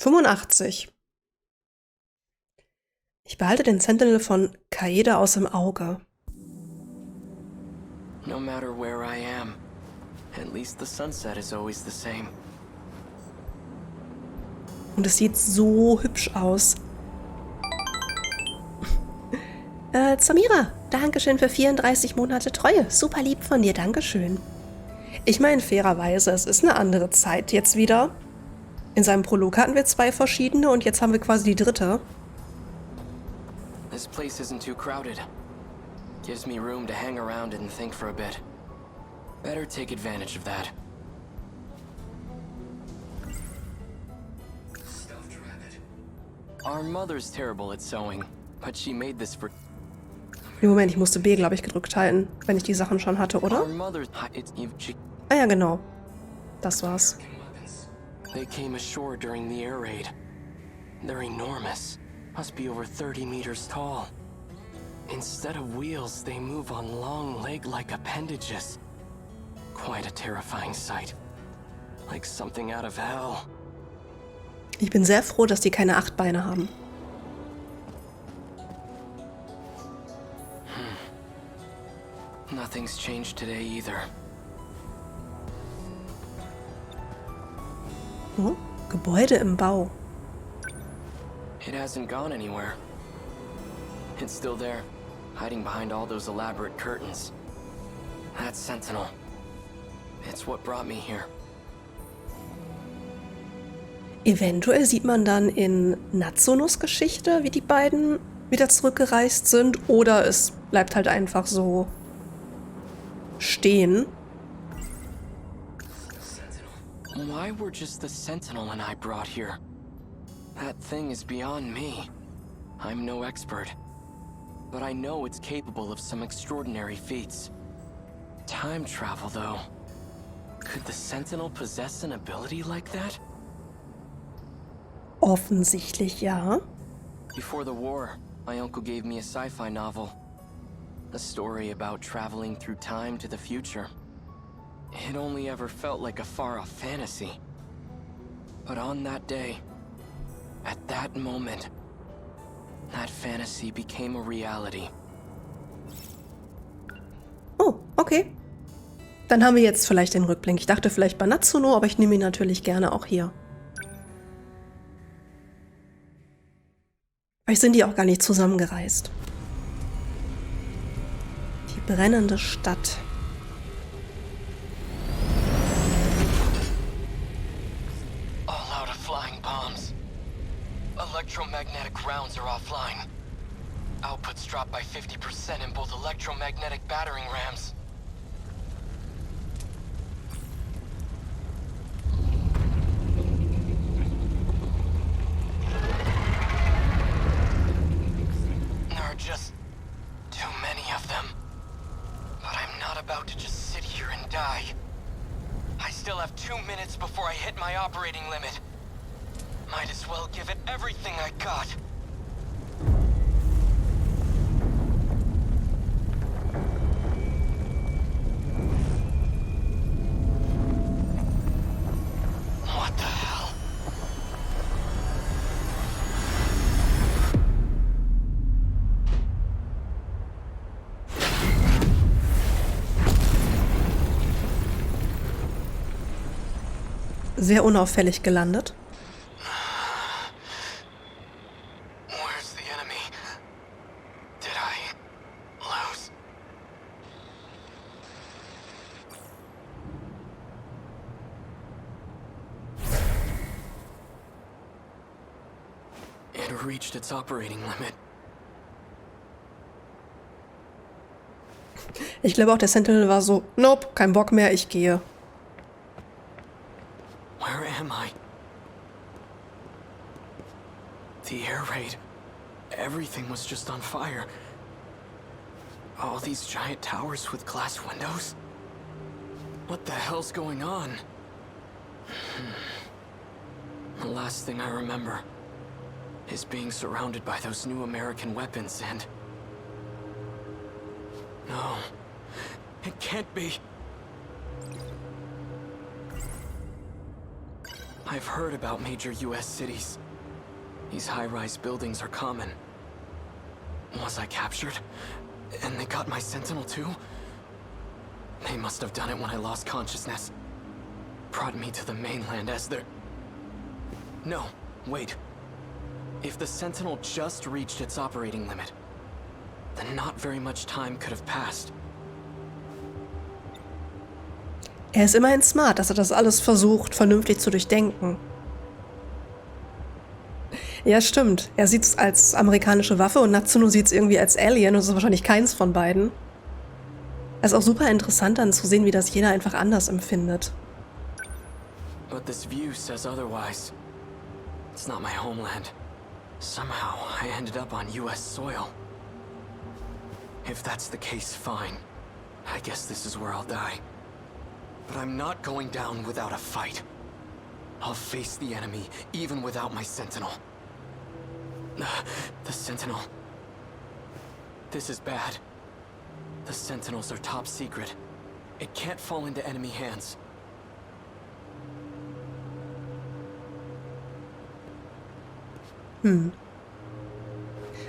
85. Ich behalte den Sentinel von Kaede aus dem Auge. No matter where I am, at least the sunset is always the same. Und es sieht so hübsch aus. Samira, Dankeschön für 34 Monate Treue. Super lieb von dir, Dankeschön. Ich meine, fairerweise, es ist eine andere Zeit jetzt wieder. In seinem Prolog hatten wir 2 verschiedene und jetzt haben wir quasi die dritte. This place isn't too crowded. Gives me room to hang around and think for a bit. Better take advantage of that. Stuffed rabbit. Our mother's terrible at sewing, but she made this for... Moment, ich musste B, glaube ich, gedrückt halten, wenn ich die Sachen schon hatte, oder? Ah ja, genau. Das war's. They came ashore during the air raid. They're enormous. Must be over 30 meters tall. Instead of wheels, they move on long leg-like appendages. Quite a terrifying sight. Like something out of hell. Ich bin sehr froh, dass die keine 8 Beine haben. Nothing's changed today either. Oh, Gebäude im Bau. It hasn't gone anywhere. It's still there, hiding behind all those elaborate curtains. That Sentinel. It's what brought me here. Eventuell sieht man dann in Natsunos Geschichte, wie die beiden wieder zurückgereist sind, oder es bleibt halt einfach so stehen. Why were just the Sentinel and I brought here? That thing is beyond me. I'm no expert, but I know it's capable of some extraordinary feats. Time travel, though. Could the Sentinel possess an ability like that? Offensichtlich ja. Before the war, my uncle gave me a sci-fi novel. A story about traveling through time to the future. It only ever felt like a far-off fantasy. But on that day, at that moment, that fantasy became a reality. Oh, okay. Dann haben wir jetzt vielleicht den Rückblick. Ich dachte vielleicht bei Natsuno, aber ich nehme ihn natürlich gerne auch hier. Vielleicht sind die auch gar nicht zusammengereist. Die brennende Stadt. All out of flying bombs. Electromagnetic rounds are offline. Outputs dropped by 50% in both electromagnetic battering rams. There are just too many of them. But I'm not about to just sit here and die. I still have 2 minutes before I hit my operating limit. Might as well give it everything I got. What the hell? Sehr unauffällig gelandet. Where's the enemy? Did I lose? It reached its operating limit. Ich glaube auch, der Sentinel war so, nope, kein Bock mehr, ich gehe. Where am I? The air raid. Everything was just on fire. All these giant towers with glass windows? What the hell's going on? The last thing I remember is being surrounded by those new American weapons and... No, it can't be. I've heard about major US cities. These high-rise buildings are common. Was I captured? And they got my Sentinel too? They must have done it when I lost consciousness. Brought me to the mainland as their... No, wait. If the Sentinel just reached its operating limit, then not very much time could have passed. Er ist immerhin smart, dass er das alles versucht, vernünftig zu durchdenken. Ja, stimmt. Er sieht es als amerikanische Waffe und Natsuno sieht es irgendwie als Alien und es ist wahrscheinlich keins von beiden. Es ist auch super interessant dann zu sehen, wie das jeder einfach anders empfindet. But this view says otherwise. It's not my homeland. Somehow I ended up on US soil. If that's the case, fine. I guess this is where I'll die. But I'm not going down without a fight. I'll face the enemy, even without my Sentinel. The Sentinel. This is bad. The Sentinels are top secret. It can't fall into enemy hands.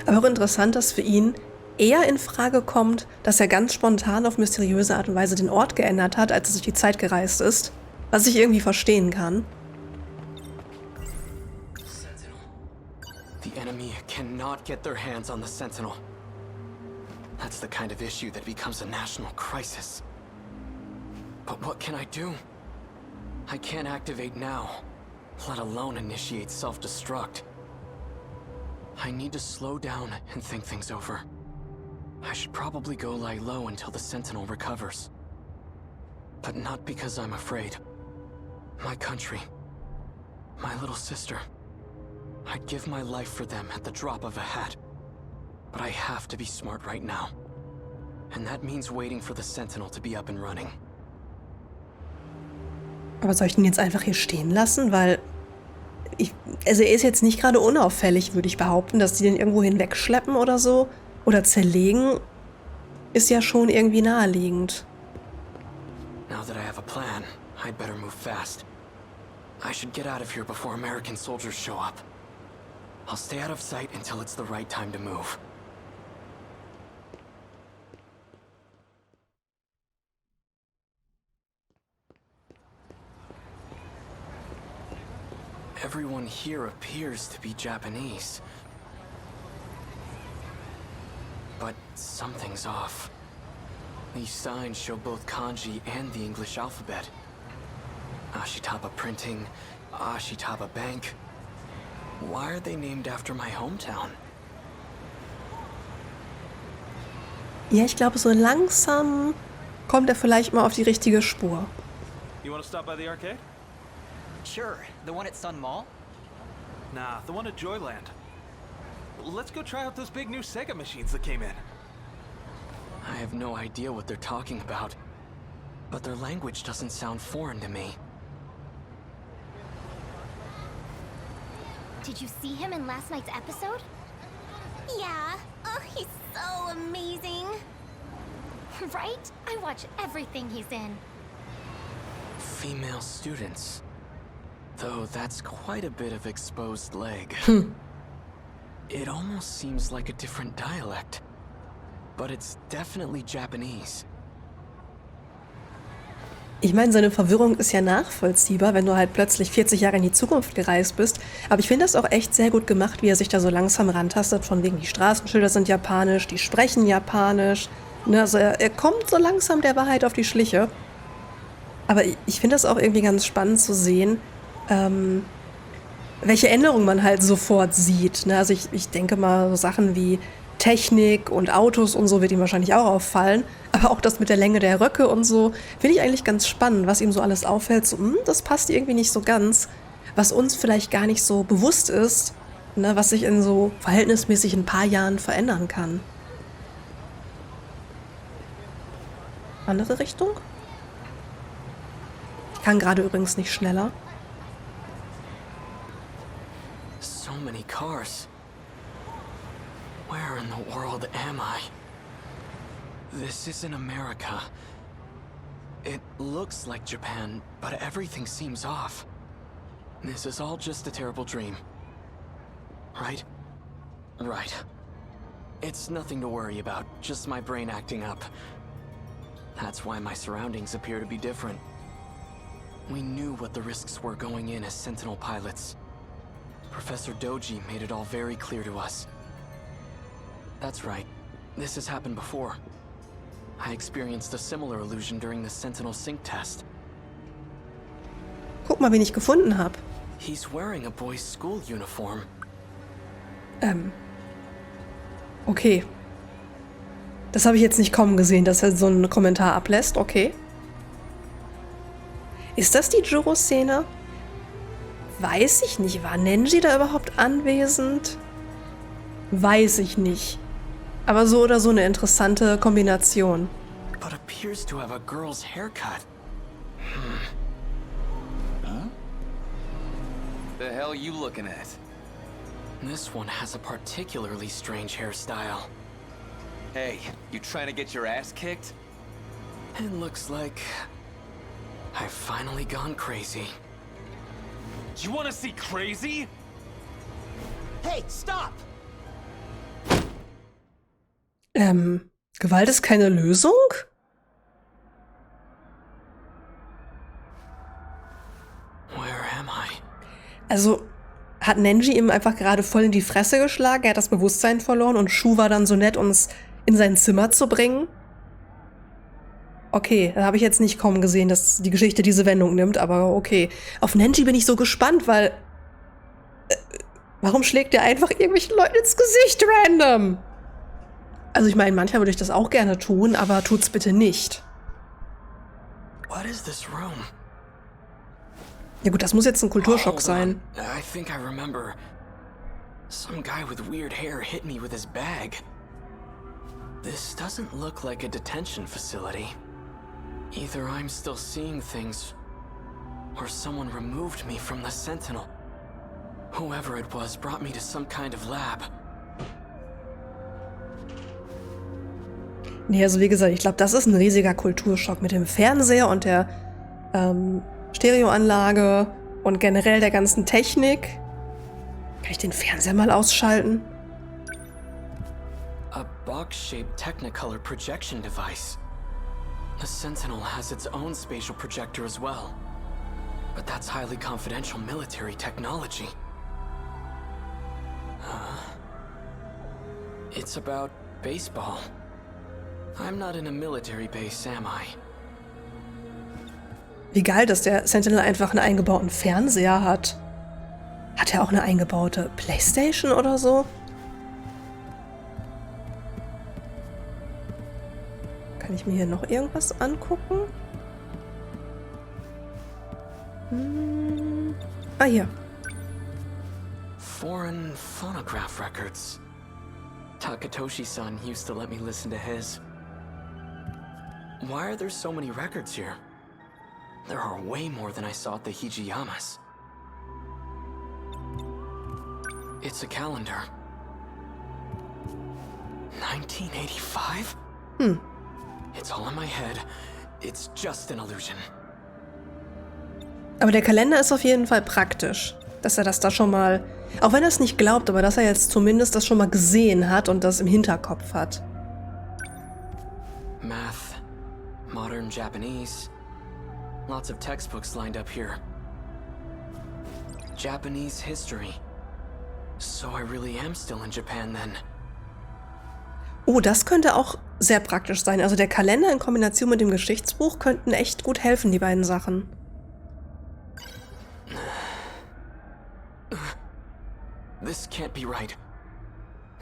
Aber auch interessant, dass für ihn eher in Frage kommt, dass er ganz spontan auf mysteriöse Art und Weise den Ort geändert hat, als er durch die Zeit gereist ist. Was ich irgendwie verstehen kann. Sentinel. The enemy cannot get their hands on the Sentinel. That's the kind of issue that becomes a national crisis. But what can I do? I can't activate now, let alone initiate self-destruct. I need to slow down and think things over. I should probably go lie low until the Sentinel recovers. But not because I'm afraid. My country. My little sister. I'd give my life for them at the drop of a hat. But I have to be smart right now. And that means waiting for the Sentinel to be up and running. Aber soll ich ihn jetzt einfach hier stehen lassen? Weil also er ist jetzt nicht gerade unauffällig, würde ich behaupten, dass die den irgendwo hinwegschleppen oder so. Oder zerlegen, ist ja schon irgendwie naheliegend. Now that I have a plan, I'd better move fast. I should get out of here before American soldiers show up. I'll stay out of sight until it's the right time to move. Everyone here appears to be Japanese. But something's off. These signs show both kanji and the English alphabet. Ashitaba Printing, Ashitaba Bank. Why are they named after my hometown? Ja, ich glaube, so langsam kommt er vielleicht mal auf die richtige Spur. You want to stop by the arcade? Sure. The one at Sun Mall? Nah, the one at Joyland. Let's go try out those big new Sega machines that came in. I have no idea what they're talking about, but their language doesn't sound foreign to me. Did you see him in last night's episode? Yeah. Oh, he's so amazing. Right? I watch everything he's in. Female students. Though that's quite a bit of exposed leg. It almost seems like a different dialect. But it's definitely Japanese. Ich meine, seine Verwirrung ist ja nachvollziehbar, wenn du halt plötzlich 40 Jahre in die Zukunft gereist bist. Aber ich finde das auch echt sehr gut gemacht, wie er sich da so langsam rantastet, von wegen die Straßenschilder sind japanisch, die sprechen japanisch. Ne, also er kommt so langsam der Wahrheit auf die Schliche. Aber ich finde das auch irgendwie ganz spannend zu sehen, welche Änderungen man halt sofort sieht. Ne? Also ich denke mal, so Sachen wie Technik und Autos und so wird ihm wahrscheinlich auch auffallen. Aber auch das mit der Länge der Röcke und so finde ich eigentlich ganz spannend, was ihm so alles auffällt. So, das passt irgendwie nicht so ganz, was uns vielleicht gar nicht so bewusst ist, ne? Was sich in so verhältnismäßig ein paar Jahren verändern kann. Andere Richtung? Ich kann gerade übrigens nicht schneller. So many cars. Where in the world am I? This isn't America. It looks like Japan, but everything seems off. This is all just a terrible dream. Right? Right. It's nothing to worry about, just my brain acting up. That's why my surroundings appear to be different. We knew what the risks were going in as Sentinel pilots. Professor Doji made it all very clear to us. That's right. This has happened before. I experienced a similar illusion during the Sentinel sync test. Guck mal, wen ich gefunden habe. He's wearing a boy's school uniform. Okay. Das habe ich jetzt nicht kommen gesehen, dass er so einen Kommentar ablässt. Okay. Ist das die Juro-Szene? Weiß ich nicht. War Nenji da überhaupt anwesend? Weiß ich nicht. Aber so oder so eine interessante Kombination. But appears to have a girl's haircut. Huh? The hell you looking at? This one has a particularly strange hairstyle. Hey, you trying to get your ass kicked? It looks like I've finally gone crazy. You want to see crazy? Hey, stop! Gewalt ist keine Lösung? Where am I? Also, hat Nenji ihm einfach gerade voll in die Fresse geschlagen, er hat das Bewusstsein verloren und Shu war dann so nett, uns in sein Zimmer zu bringen? Okay, da habe ich jetzt nicht kommen gesehen, dass die Geschichte diese Wendung nimmt, aber okay. Auf Nenji bin ich so gespannt, weil... warum schlägt er einfach irgendwelchen Leuten ins Gesicht random? Also ich meine, manchmal würde ich das auch gerne tun, aber tut's bitte nicht. What is this room? Ja gut, das muss jetzt ein Kulturschock sein. I think I remember. Some guy with weird hair hit me with his bag. This doesn't look like a detention facility. Either I'm still seeing things, or someone removed me from the Sentinel. Whoever it was brought me to some kind of lab. Nee, also wie gesagt, ich glaube, das ist ein riesiger Kulturschock mit dem Fernseher und der Stereoanlage und generell der ganzen Technik. Kann ich den Fernseher mal ausschalten? A box-shaped Technicolor projection device. The Sentinel has its own spatial projector as well. But that's highly confidential military technology. It's about baseball. I'm not in a military base, am I? Wie geil, dass der Sentinel einfach einen eingebauten Fernseher hat. Hat er auch eine eingebaute Playstation oder so? Kann ich mir hier noch irgendwas angucken? Ah, hier. Foreign phonograph records. Takatoshi-san used to let me listen to his. Why are there so many records here? There are way more than I saw at the Hijiyamas. It's a calendar. 1985? It's all in my head. It's just an illusion. Aber der Kalender ist auf jeden Fall praktisch, dass er das da schon mal, auch wenn er es nicht glaubt, aber dass er jetzt zumindest das schon mal gesehen hat und das im Hinterkopf hat. Math, modern Japanese, lots of textbooks lined up here. Japanese history. So I really am still in Japan then. Oh, das könnte auch sehr praktisch sein. Also der Kalender in Kombination mit dem Geschichtsbuch könnten echt gut helfen, die beiden Sachen. This can't be right.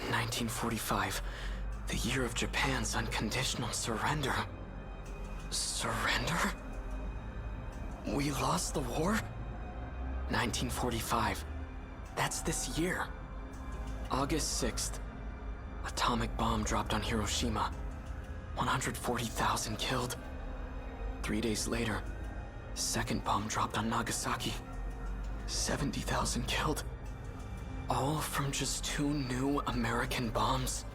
1945, the year of Japan's unconditional surrender. Surrender? We lost the war? 1945. That's this year. August 6th. Atomic bomb dropped on Hiroshima. 140,000 killed. 3 days later, second bomb dropped on Nagasaki. 70,000 killed. All from just 2 new American bombs.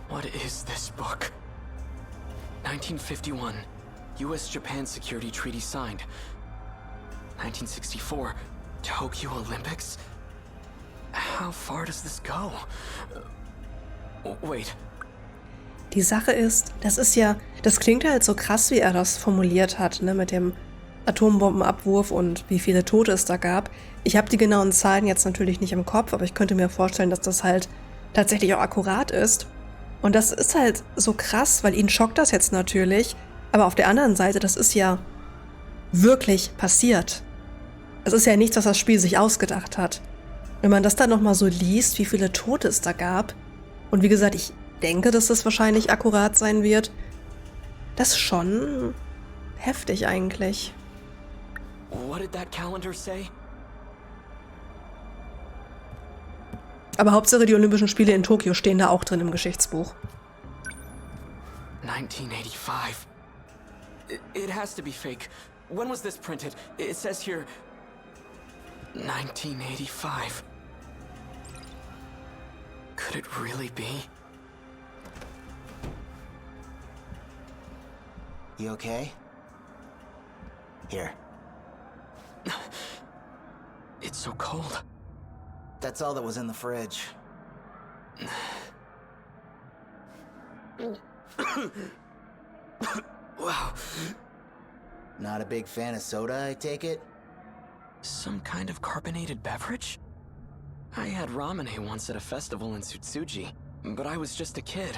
What is this book? 1951, US-Japan Security Treaty signed. 1964, Tokyo Olympics? How far does this go? Wait. Die Sache ist, das klingt halt so krass, wie er das formuliert hat, ne, mit dem Atombombenabwurf und wie viele Tote es da gab. Ich habe die genauen Zahlen jetzt natürlich nicht im Kopf, aber ich könnte mir vorstellen, dass das halt tatsächlich auch akkurat ist. Und das ist halt so krass, weil ihn schockt das jetzt natürlich. Aber auf der anderen Seite, das ist ja wirklich passiert. Es ist ja nichts, was das Spiel sich ausgedacht hat. Wenn man das dann nochmal so liest, wie viele Tote es da gab, und wie gesagt, ich denke, dass das wahrscheinlich akkurat sein wird, das ist schon heftig eigentlich. What did that calendar say? Aber Hauptsache, die Olympischen Spiele in Tokio stehen da auch drin im Geschichtsbuch. 1985. It has to be fake. When was this printed? It says here 1985. Could it really be? You okay? Here. It's so cold. That's all that was in the fridge. Wow. Not a big fan of soda, I take it? Some kind of carbonated beverage? I had ramen once at a festival in Tsutsuji, but I was just a kid.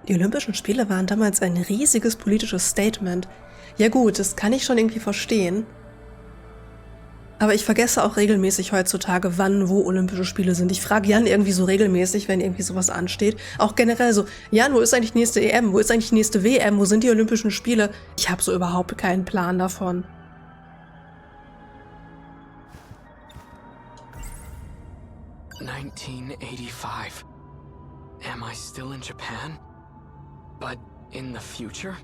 Die Olympischen Spiele waren damals ein riesiges politisches Statement. Ja gut, das kann ich schon irgendwie verstehen. Aber ich vergesse auch regelmäßig heutzutage, wann, wo Olympische Spiele sind. Ich frage Jan irgendwie so regelmäßig, wenn irgendwie sowas ansteht. Auch generell so, Jan, wo ist eigentlich die nächste EM? Wo ist eigentlich die nächste WM? Wo sind die Olympischen Spiele? Ich habe so überhaupt keinen Plan davon. "1985. Am I still in Japan? But in the future?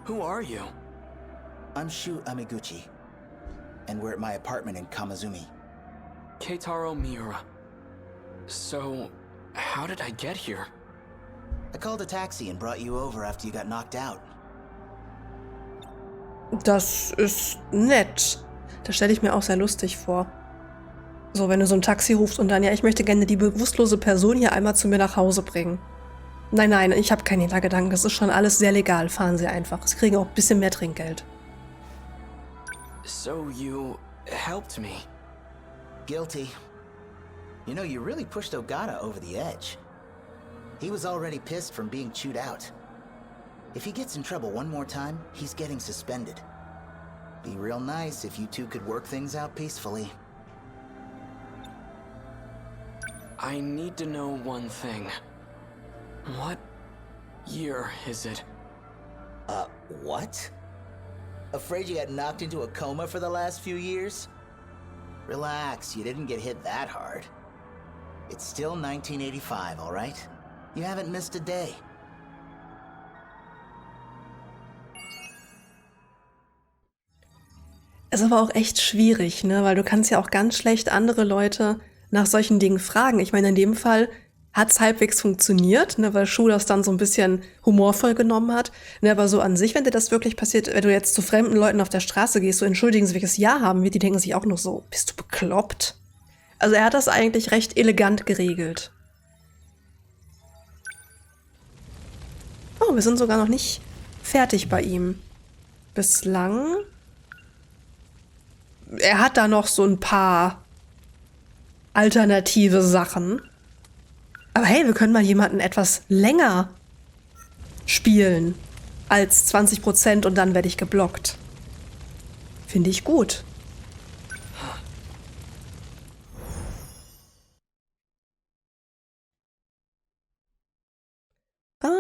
Who are you? I'm Shu Amiguchi, and we're at my apartment in Kamazumi. Keitaro Miura. So, how did I get here? I called a taxi and brought you over after you got knocked out. Das ist nett. Das stelle ich mir auch sehr lustig vor. So, wenn du so ein Taxi rufst und dann, ja, ich möchte gerne die bewusstlose Person hier einmal zu mir nach Hause bringen. Nein, nein, ich habe keine Hintergedanken. Das ist schon alles sehr legal. Fahren Sie einfach. Sie kriegen auch ein bisschen mehr Trinkgeld. So you helped me. Guilty. You know, you really pushed Ogata over the edge. He was already pissed from being chewed out. If he gets in trouble one more time, he's getting suspended. Be real nice if you two could work things out peacefully. I need to know one thing. What year is it? What? Afraid you got knocked into a coma for the last few years? Relax, you didn't get hit that hard. It's still 1985, all right? You haven't missed a day. Ist aber auch echt schwierig, ne? Weil du kannst ja auch ganz schlecht andere Leute nach solchen Dingen fragen. Ich meine, in dem Fall hat es halbwegs funktioniert, ne, weil Shu das dann so ein bisschen humorvoll genommen hat. Ne, aber so an sich, wenn dir das wirklich passiert, wenn du jetzt zu fremden Leuten auf der Straße gehst, so entschuldigen sie, welches Jahr haben wir, die denken sich auch noch so, bist du bekloppt? Also er hat das eigentlich recht elegant geregelt. Oh, wir sind sogar noch nicht fertig bei ihm. Bislang. Er hat da noch so ein paar alternative Sachen. Aber hey, wir können mal jemanden etwas länger spielen als 20% und dann werde ich geblockt. Finde ich gut.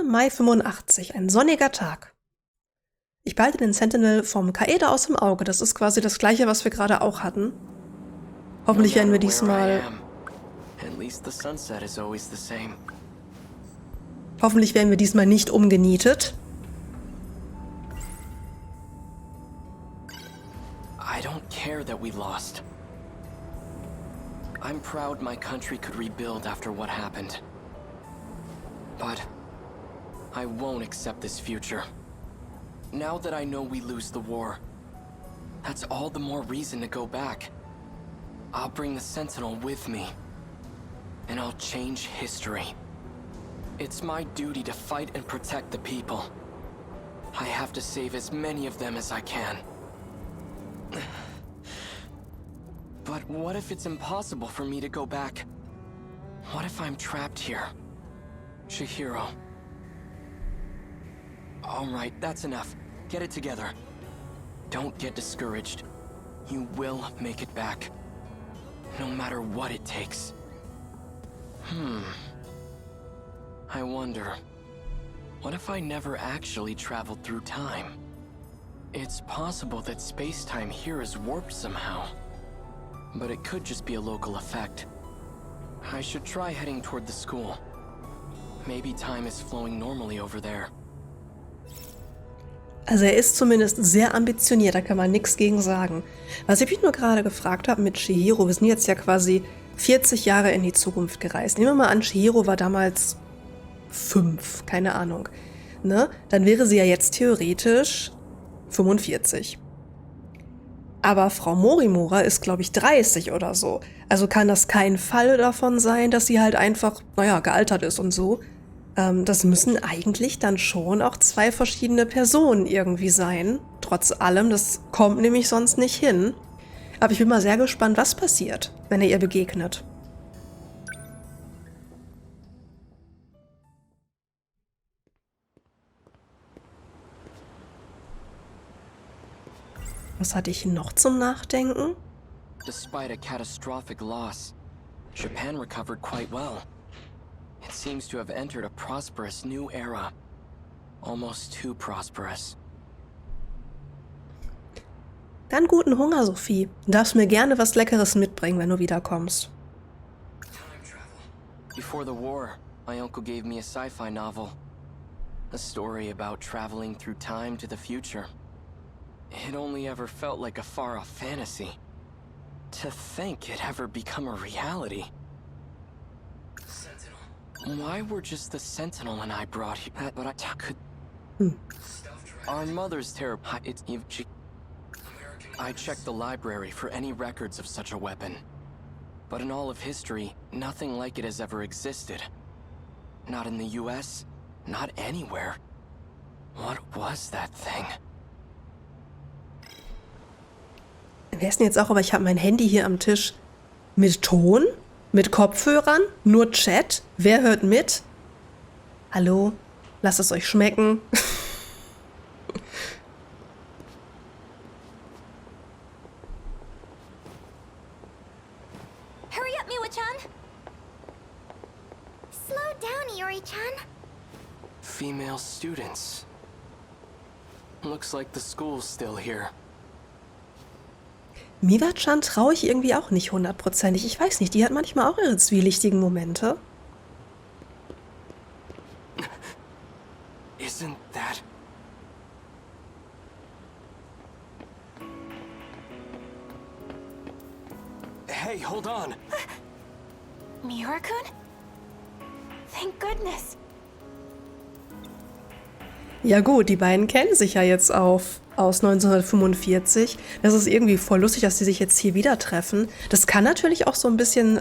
Mai 85, ein sonniger Tag. Ich behalte den Sentinel vom Kaeda aus dem Auge. Das ist quasi das gleiche, was wir gerade auch hatten. Hoffentlich werden wir diesmal... Hoffentlich werden wir diesmal nicht umgenietet. I don't care that we lost. I'm proud my country could rebuild after what happened. But I won't accept this future. Now that I know we lose the war, that's all the more reason to go back. I'll bring the Sentinel with me, and I'll change history. It's my duty to fight and protect the people. I have to save as many of them as I can. But what if it's impossible for me to go back? What if I'm trapped here? Chihiro. Alright, that's enough. Get it together. Don't get discouraged. You will make it back. No matter what it takes. I wonder, what if I never actually traveled through time? It's possible that space-time here is warped somehow. But it could just be a local effect. I should try heading toward the school. Maybe time is flowing normally over there. Also er ist zumindest sehr ambitioniert, da kann man nichts gegen sagen. Was ich mich nur gerade gefragt habe mit Chihiro, wir sind jetzt ja quasi 40 Jahre in die Zukunft gereist. Nehmen wir mal an, Chihiro war damals 5, keine Ahnung. Ne? Dann wäre sie ja jetzt theoretisch 45. Aber Frau Morimura ist, glaube ich, 30 oder so. Also kann das kein Fall davon sein, dass sie halt einfach, gealtert ist und so. Das müssen eigentlich dann schon auch 2 verschiedene Personen irgendwie sein. Trotz allem, das kommt nämlich sonst nicht hin. Aber ich bin mal sehr gespannt, was passiert, wenn er ihr begegnet. Was hatte ich noch zum Nachdenken? Despite a catastrophic loss, Japan recovered quite well. It seems to have entered a prosperous new era. Almost too prosperous. Dann guten Hunger, Sophie. Du darfst mir gerne was Leckeres mitbringen, wenn du wiederkommst. Time travel. Before the war, my uncle gave me a sci-fi novel. A story about traveling through time to the future. It only ever felt like a far-off fantasy. To think it ever become a reality. Sentinel. Why were just the Sentinel and I brought here? But I could. Our mother's terrible. It's she. I checked the library for any records of such a weapon. But in all of history, nothing like it has ever existed. Not in the US, not anywhere. What was that thing? Wer ist denn jetzt auch, aber ich habe mein Handy hier am Tisch mit Ton, mit Kopfhörern, nur Chat. Wer hört mit? Hallo? Lasst es euch schmecken. Hurry up, Miwa-chan! Slow down, Iori-chan! Female students. Looks like the school's still here. Miwa-chan traue ich irgendwie auch nicht 100%. Ich weiß nicht, die hat manchmal auch ihre zwielichtigen Momente. Isn't that... Hey, hold on! Miura-kun? Thank goodness. Ja gut, die beiden kennen sich ja jetzt aus 1945. Das ist irgendwie voll lustig, dass sie sich jetzt hier wieder treffen. Das kann natürlich auch so ein bisschen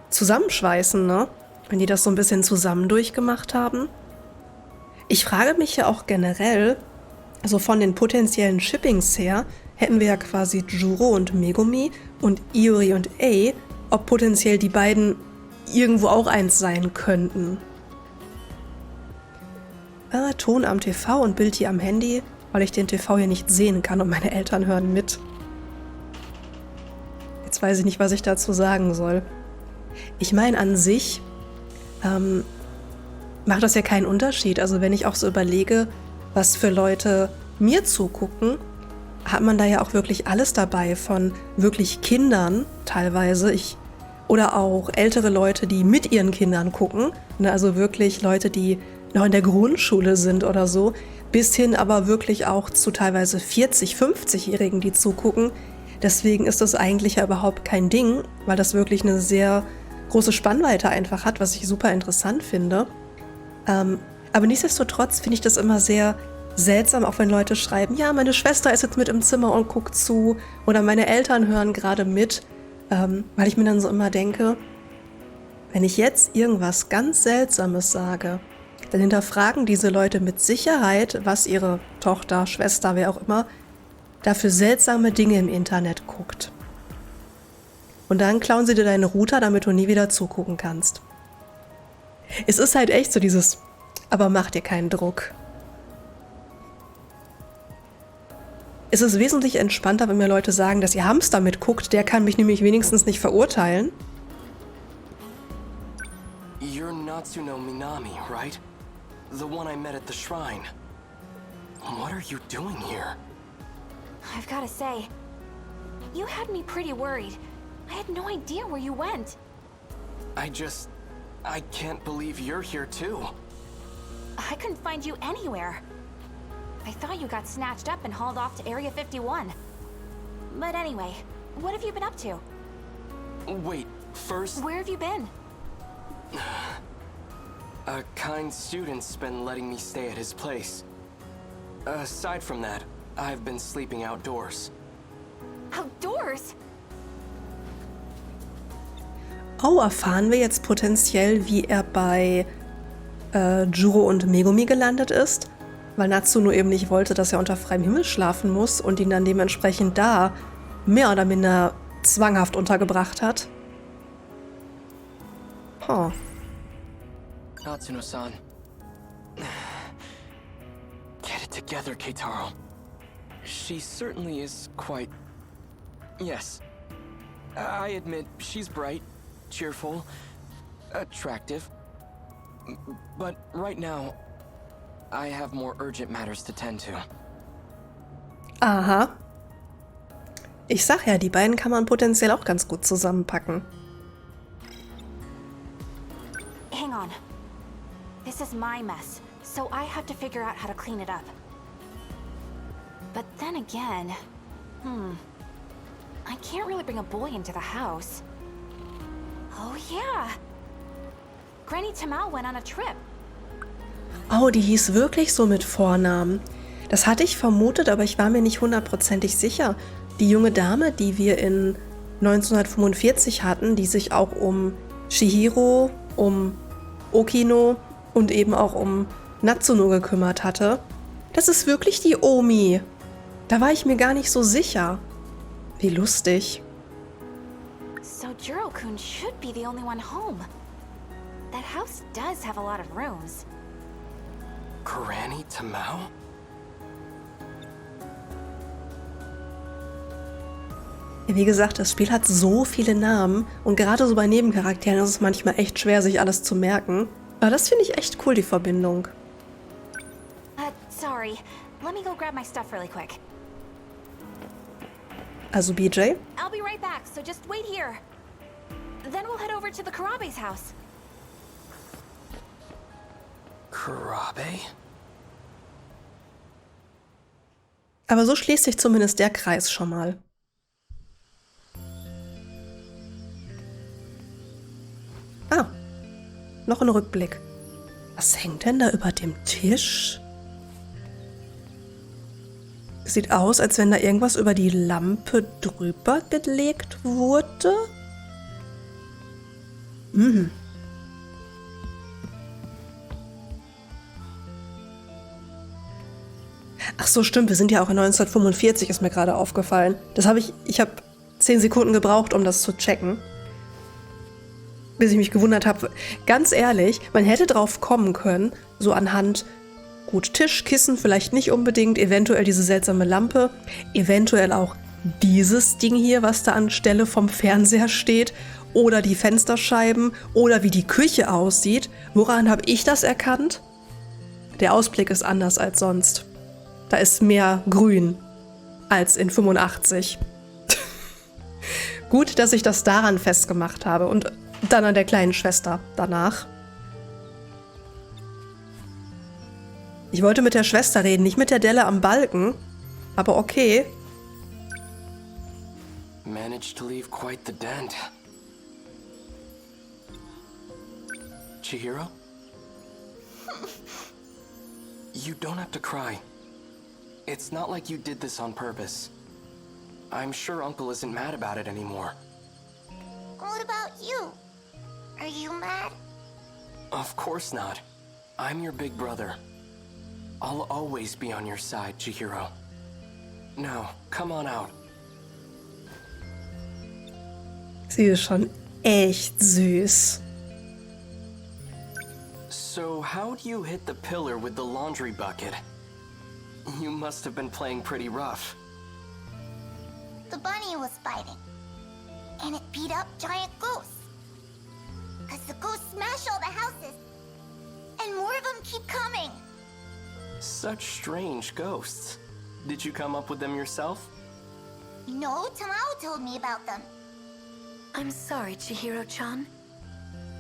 zusammenschweißen, ne? Wenn die das so ein bisschen zusammen durchgemacht haben. Ich frage mich ja auch generell, also von den potenziellen Shippings her, hätten wir ja quasi Juro und Megumi und Iori und Ei, ob potenziell die beiden irgendwo auch eins sein könnten. Ton am TV und Bild hier am Handy, weil ich den TV hier nicht sehen kann und meine Eltern hören mit. Jetzt weiß ich nicht, was ich dazu sagen soll. Ich meine, an sich macht das ja keinen Unterschied. Also wenn ich auch so überlege, was für Leute mir zugucken, hat man da ja auch wirklich alles dabei, von wirklich Kindern teilweise, oder auch ältere Leute, die mit ihren Kindern gucken, ne, also wirklich Leute, die noch in der Grundschule sind oder so, bis hin aber wirklich auch zu teilweise 40-, 50-Jährigen, die zugucken. Deswegen ist das eigentlich ja überhaupt kein Ding, weil das wirklich eine sehr große Spannweite einfach hat, was ich super interessant finde. Aber nichtsdestotrotz finde ich das immer sehr seltsam, auch wenn Leute schreiben, ja, meine Schwester ist jetzt mit im Zimmer und guckt zu oder meine Eltern hören gerade mit, weil ich mir dann so immer denke, wenn ich jetzt irgendwas ganz Seltsames sage, dann hinterfragen diese Leute mit Sicherheit, was ihre Tochter, Schwester, wer auch immer, da für seltsame Dinge im Internet guckt. Und dann klauen sie dir deinen Router, damit du nie wieder zugucken kannst. Es ist halt echt so dieses, aber mach dir keinen Druck. Es ist wesentlich entspannter, wenn mir Leute sagen, dass ihr Hamster mitguckt, der kann mich nämlich wenigstens nicht verurteilen. You're Natsuno Minami, right? The one I met at the shrine. What are you doing here? I've gotta say, you had me pretty worried. I had no idea where you went. I can't believe you're here too. I couldn't find you anywhere. I thought you got snatched up and hauled off to Area 51. But anyway, what have you been up to? Wait, first, Where have you been? a kind student's been letting me stay at his place. Aside from that, I've been sleeping outdoors. Outdoors? Oh, erfahren wir jetzt potenziell, wie er bei Juro und Megumi gelandet ist? Weil Natsuno eben nicht wollte, dass er unter freiem Himmel schlafen muss und ihn dann dementsprechend da mehr oder minder zwanghaft untergebracht hat. Oh. Natsuno-san. Get it together, Keitaro. She certainly is quite... Yes. I admit, she's bright, cheerful, attractive. But right now, I have more urgent matters to tend to. Aha. Ich sag ja, die beiden kann man potenziell auch ganz gut zusammenpacken. Hang on. This is my mess, so I have to figure out how to clean it up. But then again, I can't really bring a boy into the house. Oh yeah! Granny Tamao went on a trip. Oh, die hieß wirklich so mit Vornamen. Das hatte ich vermutet, aber ich war mir nicht hundertprozentig sicher. Die junge Dame, die wir in 1945 hatten, die sich auch um Chihiro, um Okino und eben auch um Natsuno gekümmert hatte, das ist wirklich die Omi. Da war ich mir gar nicht so sicher. Wie lustig. So Juro-kun should be the only one home. That house does have a lot of rooms. Granny Tamao? Wie gesagt, das Spiel hat so viele Namen und gerade so bei Nebencharakteren ist es manchmal echt schwer, sich alles zu merken. Aber das finde ich echt cool, die Verbindung. Sorry. Let me go grab my stuff really quick. Also BJ? I'll be right back, so just wait here. Then we'll head over to the Karabe's house. Karabe? Aber so schließt sich zumindest der Kreis schon mal. Ah, noch ein Rückblick. Was hängt denn da über dem Tisch? Sieht aus, als wenn da irgendwas über die Lampe drüber gelegt wurde. Ach so, stimmt, wir sind ja auch in 1945, ist mir gerade aufgefallen. Ich habe 10 Sekunden gebraucht, um das zu checken. Bis ich mich gewundert habe. Ganz ehrlich, man hätte drauf kommen können, so anhand, gut, Tisch, Kissen vielleicht nicht unbedingt, eventuell diese seltsame Lampe, eventuell auch dieses Ding hier, was da anstelle vom Fernseher steht, oder die Fensterscheiben, oder wie die Küche aussieht. Woran habe ich das erkannt? Der Ausblick ist anders als sonst. Da ist mehr Grün als in 85. Gut, dass ich das daran festgemacht habe und dann an der kleinen Schwester danach. Ich wollte mit der Schwester reden, nicht mit der Delle am Balken. Aber okay. Managed to leave quite the dent. Chihiro? You don't have to cry. It's not like you did this on purpose. I'm sure Uncle isn't mad about it anymore. What about you? Are you mad? Of course not. I'm your big brother. I'll always be on your side, Chihiro. Now, come on out. Sie ist schon echt süß. So, how'd you hit the pillar with the laundry bucket? You must have been playing pretty rough. The bunny was fighting. And it beat up giant ghosts. Cause the ghosts smash all the houses. And more of them keep coming. Such strange ghosts. Did you come up with them yourself? No, Tamao told me about them. I'm sorry, Chihiro-chan.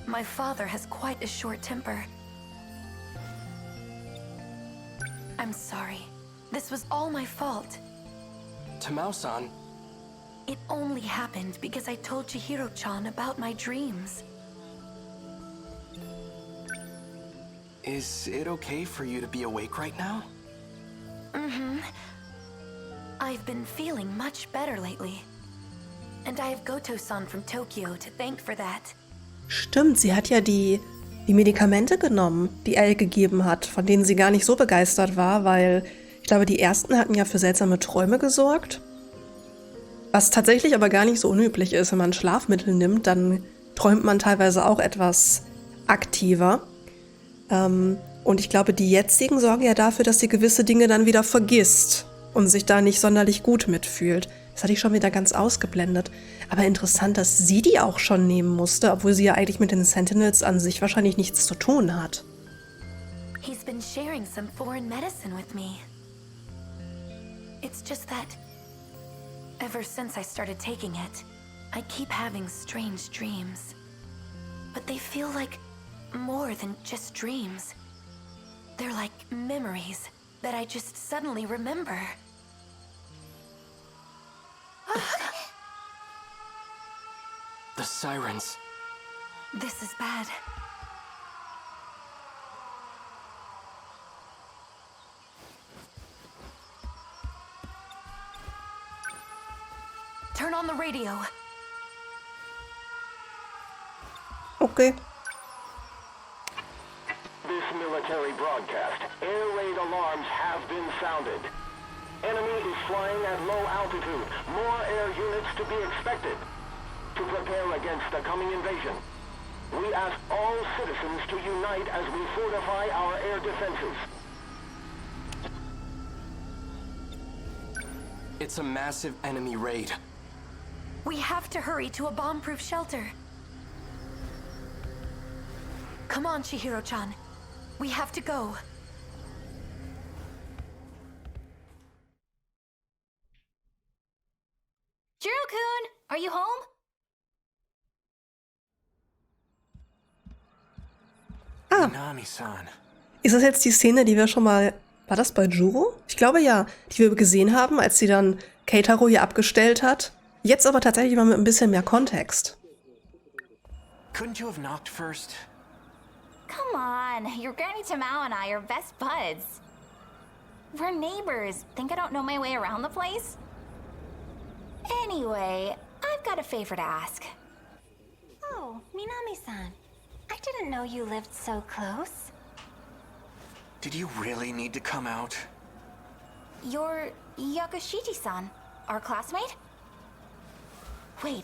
My father has quite a short temper. I'm sorry. This was all my fault. Tamao-san. It only happened because I told Chihiro-chan about my dreams. Is it okay for you to be awake right now? Mm-hmm. I've been feeling much better lately. And I have Goto-san from Tokyo to thank for that. Stimmt, sie hat ja die Medikamente genommen, die Elle gegeben hat, von denen sie gar nicht so begeistert war, weil ich glaube, die ersten hatten ja für seltsame Träume gesorgt. Was tatsächlich aber gar nicht so unüblich ist, wenn man Schlafmittel nimmt, dann träumt man teilweise auch etwas aktiver. Und ich glaube, die jetzigen sorgen ja dafür, dass sie gewisse Dinge dann wieder vergisst und sich da nicht sonderlich gut mitfühlt. Das hatte ich schon wieder ganz ausgeblendet. Aber interessant, dass sie die auch schon nehmen musste, obwohl sie ja eigentlich mit den Sentinels an sich wahrscheinlich nichts zu tun hat. He's been sharing some foreign medicine with me. It's just that ever since I started taking it, I keep having strange dreams. But they feel like more than just dreams. They're like memories that I just suddenly remember. The sirens. This is bad. Turn on the radio. Okay. This military broadcast. Air raid alarms have been sounded. Enemy is flying at low altitude. More air units to be expected. To prepare against the coming invasion, we ask all citizens to unite as we fortify our air defenses. It's a massive enemy raid. We have to hurry to a bomb-proof shelter. Come on, Chihiro-chan. We have to go. Jiro-kun, are you home? Nami-san. Ist das jetzt die Szene, die wir schon mal... War das bei Juro? Ich glaube ja, die wir gesehen haben, als sie dann Keitaro hier abgestellt hat. Jetzt aber tatsächlich mal mit ein bisschen mehr Kontext. Couldn't you have knocked first? Come on, your Granny Tamao and I are best buds. We're neighbors. Think I don't know my way around the place? Anyway, I've got a favor to ask. Oh, Minami-san. I didn't know you lived so close. Did you really need to come out? You're Yakushiji-san, our classmate? Wait,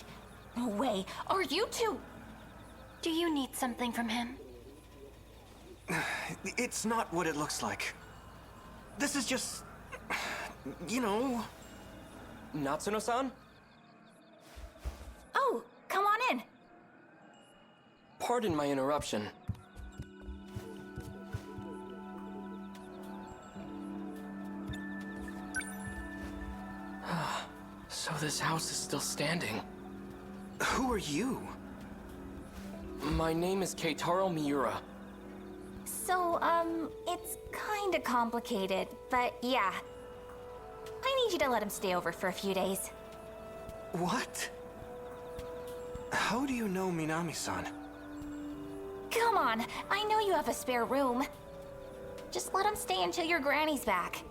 no way. Are you two? Do you need something from him? It's not what it looks like. This is just... you know... Natsuno-san? Oh, come on in. Pardon my interruption. So this house is still standing. Who are you? My name is Keitaro Miura. So, it's kinda complicated, but yeah. I need you to let him stay over for a few days. What? How do you know Minami-san? Come on, I know you have a spare room. Just let him stay until your granny's back.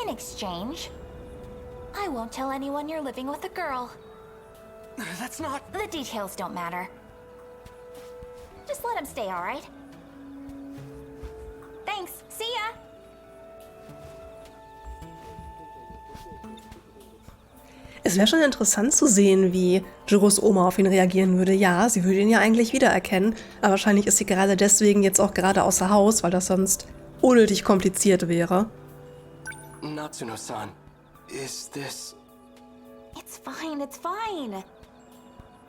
In exchange, I won't tell anyone you're living with a girl. That's not... The details don't matter. Just let him stay, alright? Thanks. See ya! Es wäre schon interessant zu sehen, wie Jiros Oma auf ihn reagieren würde. Ja, sie würde ihn ja eigentlich wiedererkennen, aber wahrscheinlich ist sie gerade deswegen jetzt auch gerade außer Haus, weil das sonst unnötig kompliziert wäre. Natsuno-san, is this... It's fine, it's fine.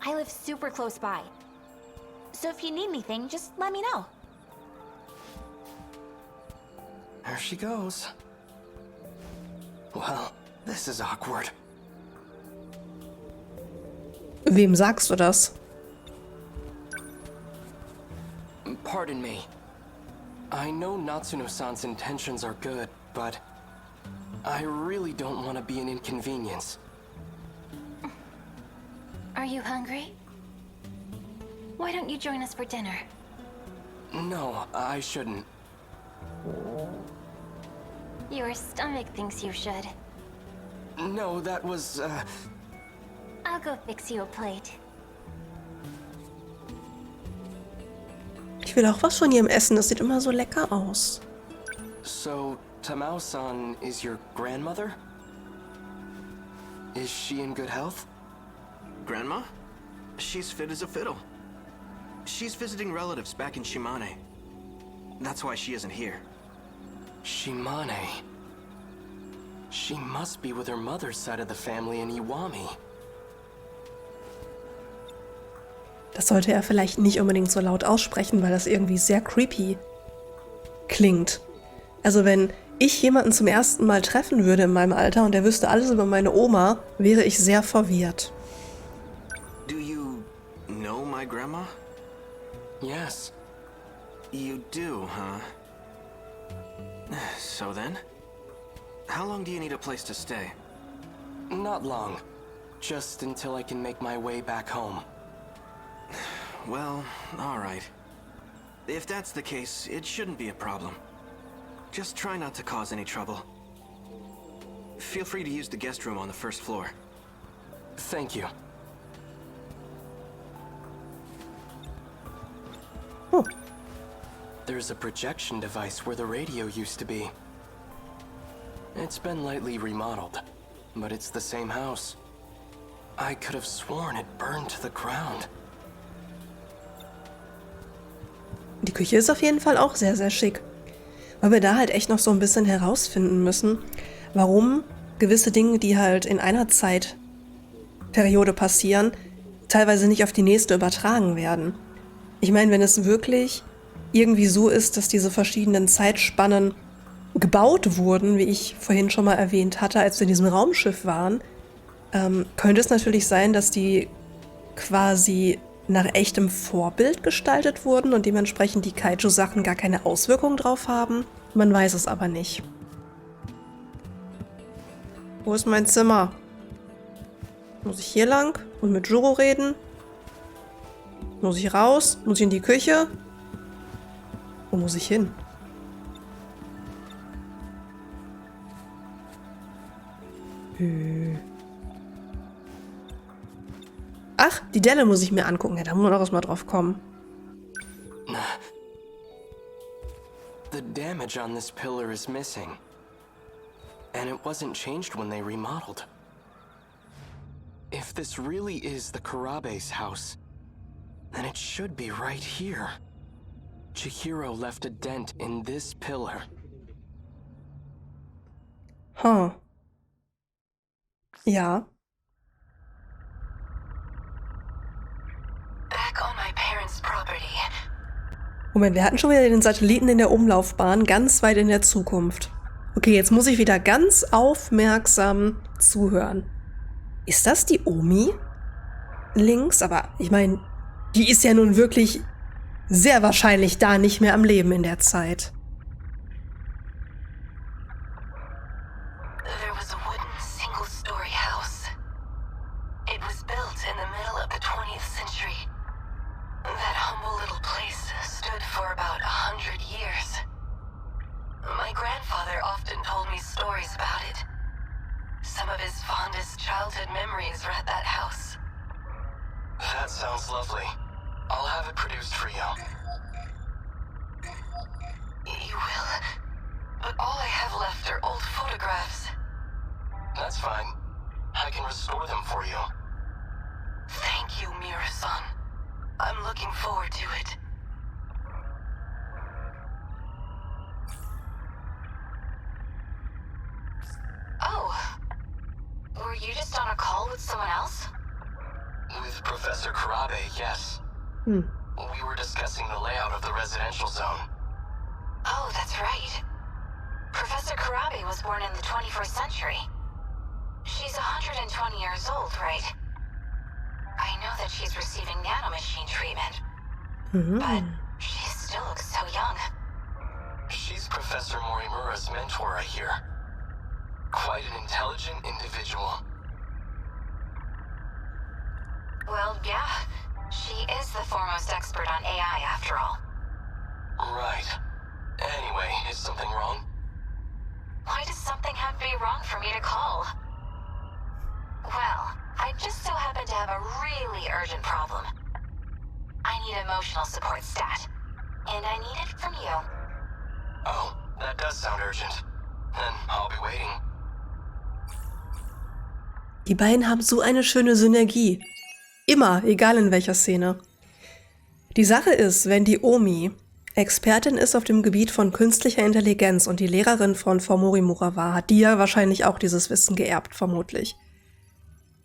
I live super close by. So if you need anything, just let me know. There she goes. Well, this is awkward. Wem sagst du das? Pardon me. I know Natsuno-san's intentions are good, but I really don't want to be an inconvenience. Are you hungry? Why don't you join us for dinner? No, I shouldn't. Your stomach thinks you should. No, that was, I'll go fix you a plate. Ich will auch was von ihrem Essen, das sieht immer so lecker aus. So, Tamao-san is your grandmother? Is she in good health? Grandma? She's fit as a fiddle. She's visiting relatives back in Shimane. That's why she isn't here. Shimane. She must be with her mother's side of the family in Iwami. Das sollte er vielleicht nicht unbedingt so laut aussprechen, weil das irgendwie sehr creepy klingt. Also wenn ich jemanden zum ersten Mal treffen würde in meinem Alter und er wüsste alles über meine Oma, wäre ich sehr verwirrt. Do you know my grandma? Yes. You do, huh? So then? How long do you need a place to stay? Not long. Just until I can make my way back home. Well, alright. If that's the case, it shouldn't be a problem. Just try not to cause any trouble. Feel free to use the guest room on the first floor. Thank you. Oh. There's a projection device where the radio used to be. It's been lightly remodeled, but it's the same house. I could have sworn it burned to the ground. Die Küche ist auf jeden Fall auch sehr, sehr schick. Weil wir da halt echt noch so ein bisschen herausfinden müssen, warum gewisse Dinge, die halt in einer Zeitperiode passieren, teilweise nicht auf die nächste übertragen werden. Ich meine, wenn es wirklich irgendwie so ist, dass diese verschiedenen Zeitspannen gebaut wurden, wie ich vorhin schon mal erwähnt hatte, als wir in diesem Raumschiff waren, könnte es natürlich sein, dass die quasi nach echtem Vorbild gestaltet wurden und dementsprechend die Kaiju-Sachen gar keine Auswirkungen drauf haben. Man weiß es aber nicht. Wo ist mein Zimmer? Muss ich hier lang und mit Juro reden? Muss ich raus? Muss ich in die Küche? Wo muss ich hin? Ach, die Delle muss ich mir angucken. Ja, da muss man auch erstmal drauf kommen. The damage on this pillar is missing. And it wasn't changed when they remodeled. If this really is the Kurabe's house, then it should be right here. Chihiro left a dent in this pillar. Huh. Ja. Back on my parents' property. Moment, wir hatten schon wieder den Satelliten in der Umlaufbahn, ganz weit in der Zukunft. Okay, jetzt muss ich wieder ganz aufmerksam zuhören. Ist das die Omi? Links, aber ich meine, die ist ja nun wirklich sehr wahrscheinlich da nicht mehr am Leben in der Zeit. There was a wooden single-story house. It was built in the middle of the 20th century. That humble little place stood for about 100 years. My grandfather often told me stories about it. his fondest childhood memories are at that house. That sounds lovely. I'll have it produced for you. You will? But all I have left are old photographs. That's fine. I can restore them for you. Thank you, Mira-san. I'm looking forward to it. Oh. Were you just on a call with someone else? With Professor Karabe, yes. We were discussing the layout of the residential zone. Oh, that's right. Professor Karabe was born in the 21st century. She's 120 years old, right? I know that she's receiving nanomachine treatment, but she still looks so young. She's Professor Morimura's mentor, I hear. Quite an intelligent individual. Well, yeah. She is the foremost expert on AI, after all. Right. Anyway, is something wrong? Why does something have to be wrong for me to call? Well, I just so happen to have a really urgent problem. I need emotional support stat, and I need it from you. Oh, that does sound urgent. Then I'll be waiting. Die beiden haben so eine schöne Synergie. Immer, egal in welcher Szene. Die Sache ist, wenn die Omi Expertin ist auf dem Gebiet von künstlicher Intelligenz und die Lehrerin von Frau Morimura war, hat die ja wahrscheinlich auch dieses Wissen geerbt, vermutlich.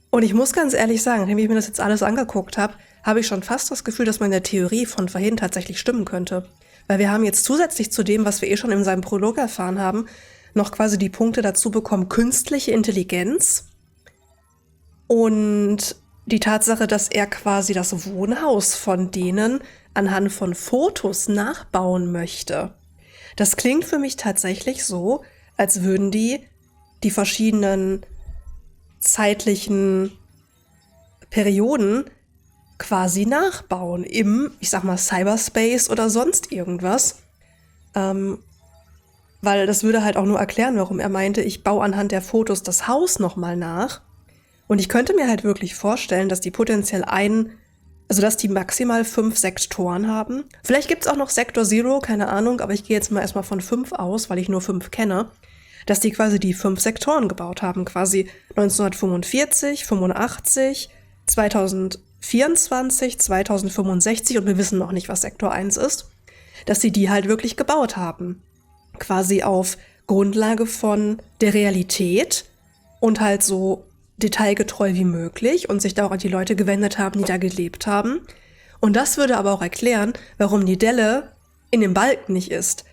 Und ich muss ganz ehrlich sagen, nachdem ich mir das jetzt alles angeguckt habe, habe ich schon fast das Gefühl, dass meine Theorie von vorhin tatsächlich stimmen könnte. Weil wir haben jetzt zusätzlich zu dem, was wir schon in seinem Prolog erfahren haben, noch quasi die Punkte dazu bekommen, künstliche Intelligenz und die Tatsache, dass er quasi das Wohnhaus von denen anhand von Fotos nachbauen möchte. Das klingt für mich tatsächlich so, als würden die verschiedenen zeitlichen Perioden quasi nachbauen im, ich sag mal, Cyberspace oder sonst irgendwas. Weil das würde halt auch nur erklären, warum er meinte, ich baue anhand der Fotos das Haus nochmal nach. Und ich könnte mir halt wirklich vorstellen, dass die potenziell dass die maximal 5 Sektoren haben. Vielleicht gibt's auch noch Sektor Zero, keine Ahnung, aber ich gehe jetzt mal erstmal von 5 aus, weil ich nur 5 kenne, dass die quasi die 5 Sektoren gebaut haben, quasi 1945, 85, 2024, 2065 und wir wissen noch nicht, was Sektor 1 ist, dass sie die halt wirklich gebaut haben. Quasi auf Grundlage von der Realität und halt so detailgetreu wie möglich und sich da auch an die Leute gewendet haben, die da gelebt haben. Und das würde aber auch erklären, warum die Delle in dem Balken nicht ist.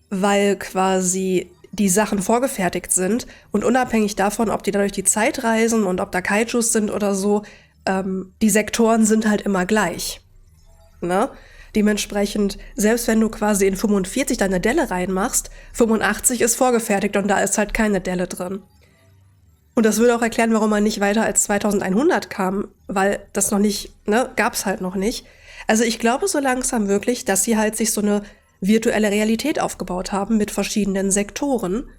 Weil quasi die Sachen vorgefertigt sind und unabhängig davon, ob die da durch die Zeit reisen und ob da Kaijus sind oder so, die Sektoren sind halt immer gleich. Ne? Dementsprechend, selbst wenn du quasi in 45 deine Delle reinmachst, 85 ist vorgefertigt und da ist halt keine Delle drin. Und das würde auch erklären, warum man nicht weiter als 2100 kam, weil das noch nicht, gab's halt noch nicht. Also ich glaube so langsam wirklich, dass sie halt sich so eine virtuelle Realität aufgebaut haben mit verschiedenen Sektoren.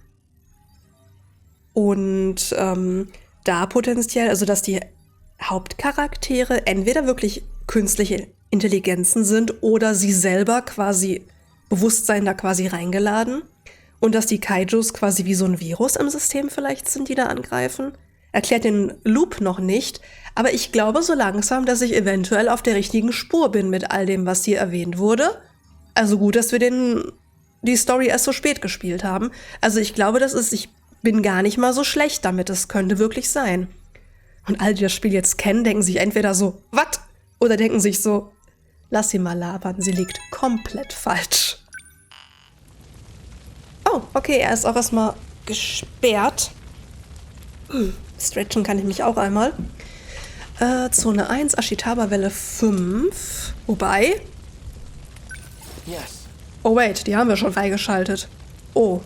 Und da potenziell, also dass die Hauptcharaktere entweder wirklich künstliche Intelligenzen sind oder sie selber quasi Bewusstsein da quasi reingeladen. Und dass die Kaijus quasi wie so ein Virus im System vielleicht sind, die da angreifen. Erklärt den Loop noch nicht, aber ich glaube so langsam, dass ich eventuell auf der richtigen Spur bin mit all dem, was hier erwähnt wurde. Also gut, dass wir die Story erst so spät gespielt haben. Also ich glaube, ich bin gar nicht mal so schlecht damit, das könnte wirklich sein. Und all die das Spiel jetzt kennen, denken sich entweder so, was? Oder denken sich so, lass sie mal labern, sie liegt komplett falsch. Oh, okay, er ist auch erstmal gesperrt. Stretchen kann ich mich auch einmal. Zone 1, Ashitaba-Welle 5. Wobei. Yes. Oh wait, die haben wir schon freigeschaltet. Oh.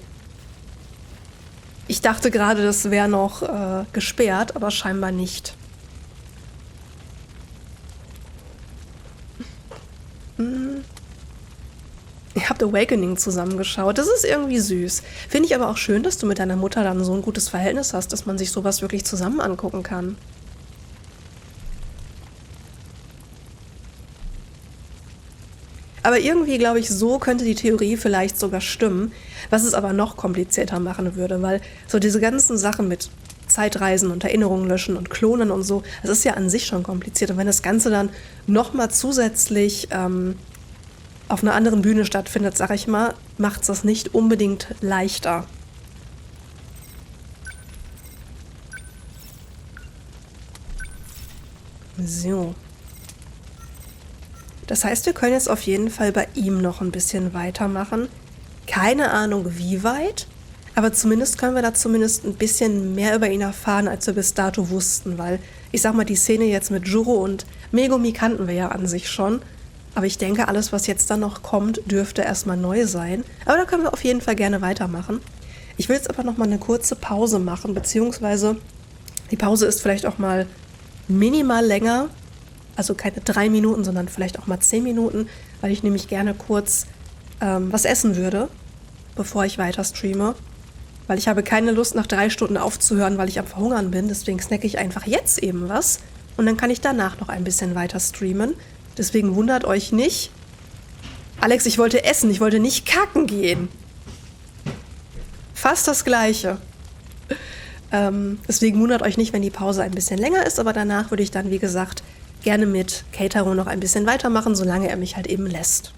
Ich dachte gerade, das wäre noch gesperrt, aber scheinbar nicht. Ja, habt Awakening zusammengeschaut. Das ist irgendwie süß. Finde ich aber auch schön, dass du mit deiner Mutter dann so ein gutes Verhältnis hast, dass man sich sowas wirklich zusammen angucken kann. Aber irgendwie, glaube ich, so könnte die Theorie vielleicht sogar stimmen, was es aber noch komplizierter machen würde, weil so diese ganzen Sachen mit Zeitreisen und Erinnerungen löschen und Klonen und so, das ist ja an sich schon kompliziert. Und wenn das Ganze dann nochmal zusätzlich auf einer anderen Bühne stattfindet, sag ich mal, macht es das nicht unbedingt leichter. So. Das heißt, wir können jetzt auf jeden Fall bei ihm noch ein bisschen weitermachen. Keine Ahnung, wie weit, aber zumindest können wir da zumindest ein bisschen mehr über ihn erfahren, als wir bis dato wussten, weil ich sag mal, die Szene jetzt mit Juro und Megumi kannten wir ja an sich schon, aber ich denke, alles, was jetzt dann noch kommt, dürfte erstmal neu sein. Aber da können wir auf jeden Fall gerne weitermachen. Ich will jetzt aber noch mal eine kurze Pause machen, beziehungsweise die Pause ist vielleicht auch mal minimal länger, also keine 3 Minuten, sondern vielleicht auch mal 10 Minuten, weil ich nämlich gerne kurz was essen würde, bevor ich weiter streame. Weil ich habe keine Lust, nach 3 Stunden aufzuhören, weil ich am Verhungern bin. Deswegen snacke ich einfach jetzt eben was. Und dann kann ich danach noch ein bisschen weiter streamen. Deswegen wundert euch nicht. Alex, ich wollte essen, ich wollte nicht kacken gehen. Fast das Gleiche. Deswegen wundert euch nicht, wenn die Pause ein bisschen länger ist. Aber danach würde ich dann, wie gesagt, gerne mit Keitaro noch ein bisschen weitermachen, solange er mich halt eben lässt.